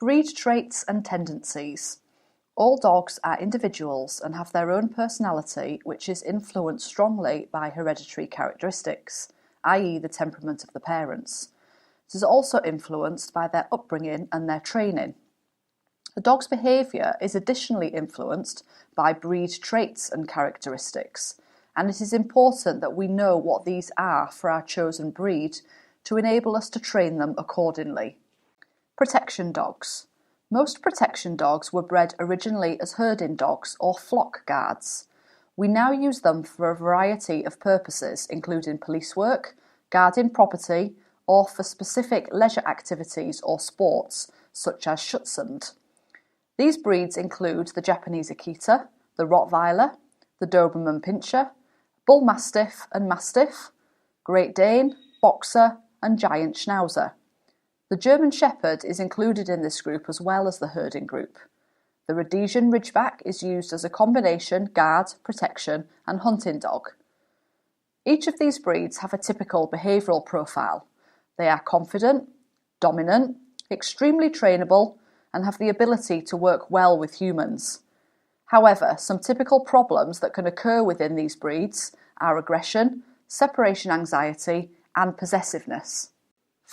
Breed traits and tendencies. All dogs are individuals and have their own personality, which is influenced strongly by hereditary characteristics, i.e. the temperament of the parents. It is also influenced by their upbringing and their training. The dog's behaviour is additionally influenced by breed traits and characteristics, and it is important that we know what these are for our chosen breed to enable us to train them accordingly. Protection dogs. Most protection dogs were bred originally as herding dogs or flock guards. We now use them for a variety of purposes, including police work, guarding property, or for specific leisure activities or sports, such as Schutzhund. These breeds include the Japanese Akita, the Rottweiler, the Doberman Pinscher, Bull Mastiff and Mastiff, Great Dane, Boxer, and Giant Schnauzer. The German Shepherd is included in this group as well as the herding group. The Rhodesian Ridgeback is used as a combination guard, protection, and hunting dog. Each of these breeds have a typical behavioural profile. They are confident, dominant, extremely trainable, and have the ability to work well with humans. However, some typical problems that can occur within these breeds are aggression, separation anxiety, and possessiveness.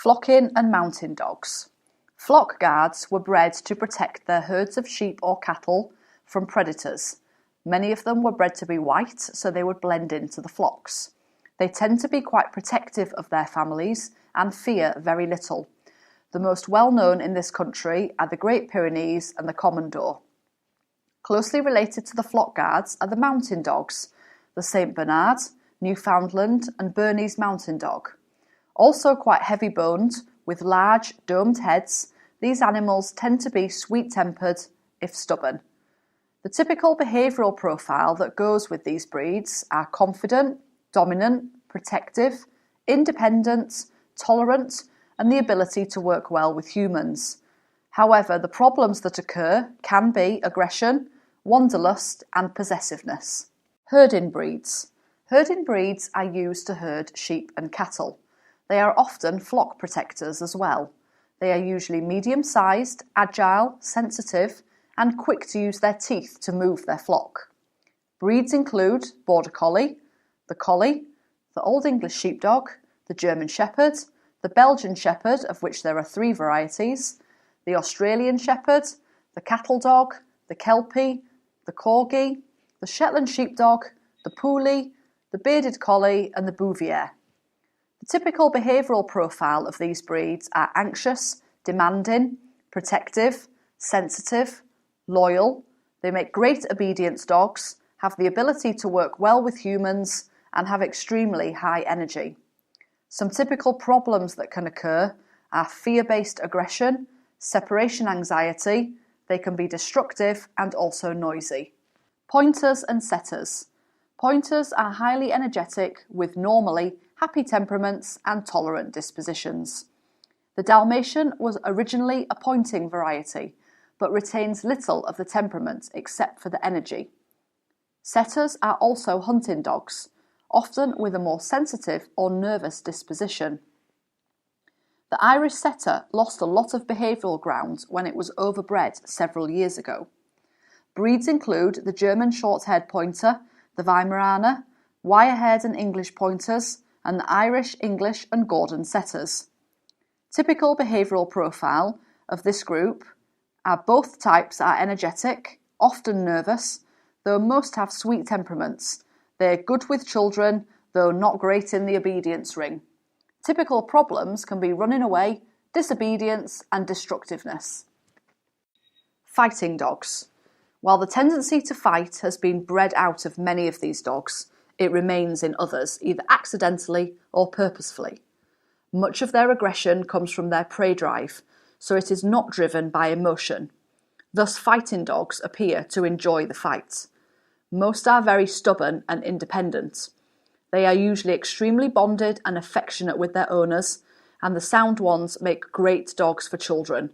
Flocking and mountain dogs. Flock guards were bred to protect their herds of sheep or cattle from predators. Many of them were bred to be white, so they would blend into the flocks. They tend to be quite protective of their families and fear very little. The most well-known in this country are the Great Pyrenees and the Komondor. Closely related to the flock guards are the mountain dogs, the St. Bernard, Newfoundland and Bernese Mountain Dog. Also quite heavy-boned, with large, domed heads, these animals tend to be sweet-tempered, if stubborn. The typical behavioural profile that goes with these breeds are confident, dominant, protective, independent, tolerant, and the ability to work well with humans. However, the problems that occur can be aggression, wanderlust, and possessiveness. Herding breeds. Herding breeds are used to herd sheep and cattle. They are often flock protectors as well. They are usually medium-sized, agile, sensitive, and quick to use their teeth to move their flock. Breeds include Border Collie, the Old English Sheepdog, the German Shepherd, the Belgian Shepherd, of which there are 3 varieties, the Australian Shepherd, the Cattle Dog, the Kelpie, the Corgi, the Shetland Sheepdog, the Poolie, the Bearded Collie, and the Bouvier. The typical behavioural profile of these breeds are anxious, demanding, protective, sensitive, loyal. They make great obedience dogs, have the ability to work well with humans, and have extremely high energy. Some typical problems that can occur are fear-based aggression, separation anxiety. They can be destructive and also noisy. Pointers and setters. Pointers are highly energetic with normally happy temperaments and tolerant dispositions. The Dalmatian was originally a pointing variety, but retains little of the temperament except for the energy. Setters are also hunting dogs, often with a more sensitive or nervous disposition. The Irish Setter lost a lot of behavioural ground when it was overbred several years ago. Breeds include the German Short-haired Pointer, the Weimaraner, wire-haired and English Pointers, and the Irish, English and Gordon Setters. Typical behavioural profile of this group are both types are energetic, often nervous, though most have sweet temperaments. They are good with children, though not great in the obedience ring. Typical problems can be running away, disobedience and destructiveness. Fighting dogs. While the tendency to fight has been bred out of many of these dogs, it remains in others, either accidentally or purposefully. Much of their aggression comes from their prey drive, so it is not driven by emotion. Thus, fighting dogs appear to enjoy the fight. Most are very stubborn and independent. They are usually extremely bonded and affectionate with their owners, and the sound ones make great dogs for children.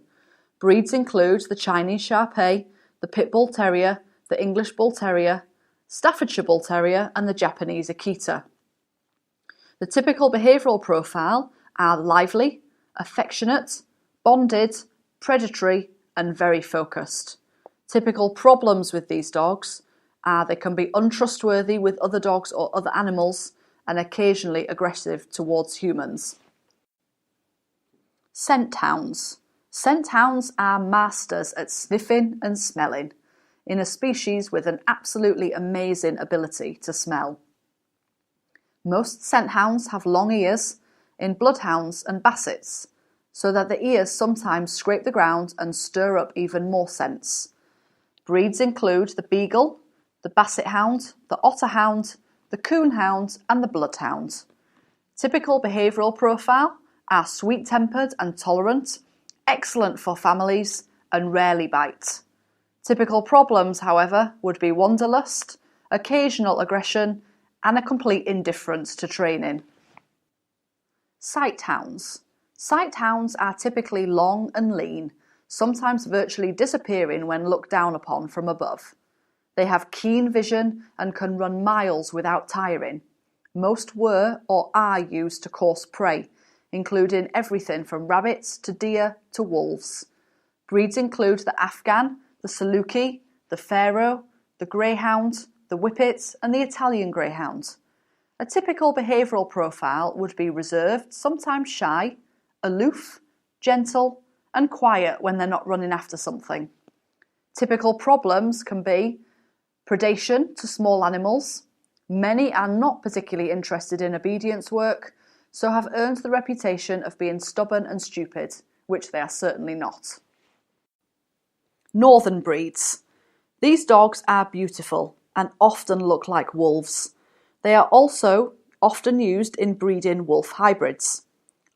Breeds include the Chinese Shar-Pei, the Pit Bull Terrier, the English Bull Terrier, Staffordshire Bull Terrier and the Japanese Akita. The typical behavioural profile are lively, affectionate, bonded, predatory and very focused. Typical problems with these dogs are they can be untrustworthy with other dogs or other animals and occasionally aggressive towards humans. Scent hounds. Scent hounds are masters at sniffing and smelling, in a species with an absolutely amazing ability to smell. Most scent hounds have long ears, in bloodhounds and bassets, so that the ears sometimes scrape the ground and stir up even more scents. Breeds include the beagle, the basset hound, the otter hound, the coon hound and the bloodhound. Typical behavioural profile are sweet-tempered and tolerant, excellent for families and rarely bite. Typical problems, however, would be wanderlust, occasional aggression and a complete indifference to training. Sight hounds. Sight hounds are typically long and lean, sometimes virtually disappearing when looked down upon from above. They have keen vision and can run miles without tiring. Most were or are used to course prey, including everything from rabbits to deer to wolves. Breeds include the Afghan, the Saluki, the Pharaoh, the Greyhound, the Whippet and the Italian Greyhound. A typical behavioural profile would be reserved, sometimes shy, aloof, gentle and quiet when they're not running after something. Typical problems can be predation to small animals. Many are not particularly interested in obedience work, so have earned the reputation of being stubborn and stupid, which they are certainly not. Northern breeds. These dogs are beautiful and often look like wolves. They are also often used in breeding wolf hybrids.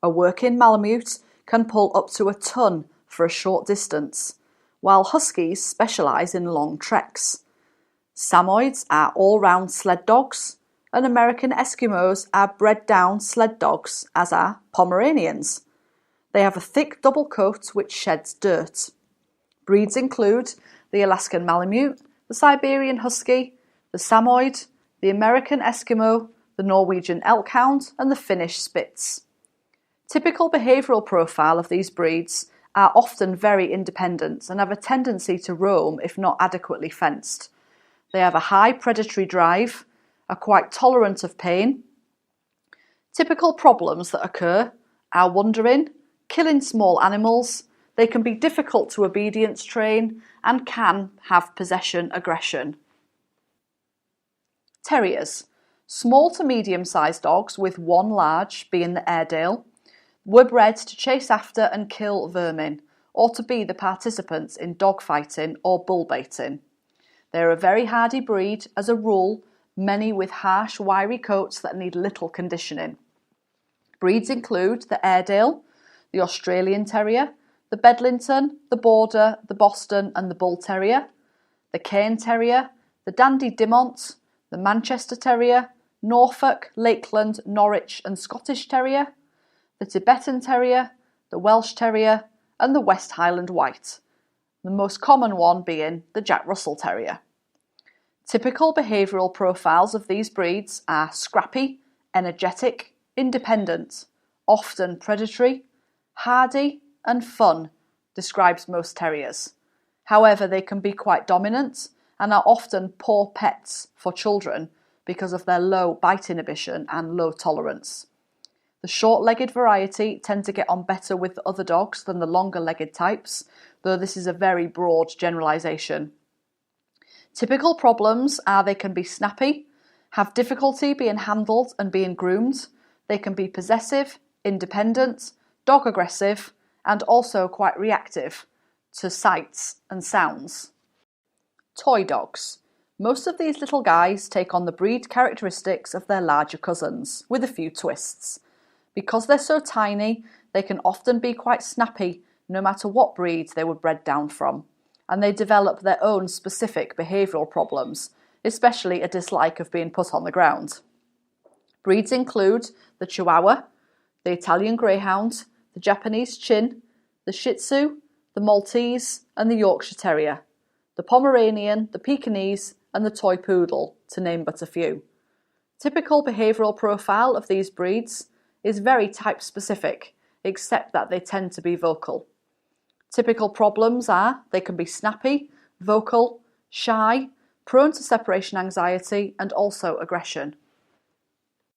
A working Malamute can pull up to a ton for a short distance, while Huskies specialise in long treks. Samoyeds are all-round sled dogs, and American Eskimos are bred-down sled dogs, as are Pomeranians. They have a thick double coat which sheds dirt. Breeds include the Alaskan Malamute, the Siberian Husky, the Samoyed, the American Eskimo, the Norwegian Elkhound and the Finnish Spitz. Typical behavioural profile of these breeds are often very independent and have a tendency to roam if not adequately fenced. They have a high predatory drive, are quite tolerant of pain. Typical problems that occur are wandering, killing small animals, they can be difficult to obedience train and can have possession aggression. Terriers. Small to medium-sized dogs with one large, being the Airedale, were bred to chase after and kill vermin, or to be the participants in dogfighting or bullbaiting. They are a very hardy breed, as a rule, many with harsh, wiry coats that need little conditioning. Breeds include the Airedale, the Australian Terrier, the Bedlington, the Border, the Boston and the Bull Terrier, the Cairn Terrier, the Dandy Dimont, the Manchester Terrier, Norfolk, Lakeland, Norwich and Scottish Terrier, the Tibetan Terrier, the Welsh Terrier and the West Highland White, the most common one being the Jack Russell Terrier. Typical behavioural profiles of these breeds are scrappy, energetic, independent, often predatory, hardy and fun, describes most terriers. However, they can be quite dominant and are often poor pets for children because of their low bite inhibition and low tolerance. The short-legged variety tend to get on better with other dogs than the longer-legged types, though this is a very broad generalisation. Typical problems are they can be snappy, have difficulty being handled and being groomed, they can be possessive, independent, dog aggressive, and also quite reactive to sights and sounds. Toy dogs. Most of these little guys take on the breed characteristics of their larger cousins, with a few twists. Because they're so tiny, they can often be quite snappy, no matter what breed they were bred down from, and they develop their own specific behavioural problems, especially a dislike of being put on the ground. Breeds include the Chihuahua, the Italian Greyhound, the Japanese Chin, the Shih Tzu, the Maltese and the Yorkshire Terrier, the Pomeranian, the Pekingese and the Toy Poodle, to name but a few. Typical behavioural profile of these breeds is very type-specific, except that they tend to be vocal. Typical problems are they can be snappy, vocal, shy, prone to separation anxiety, and also aggression.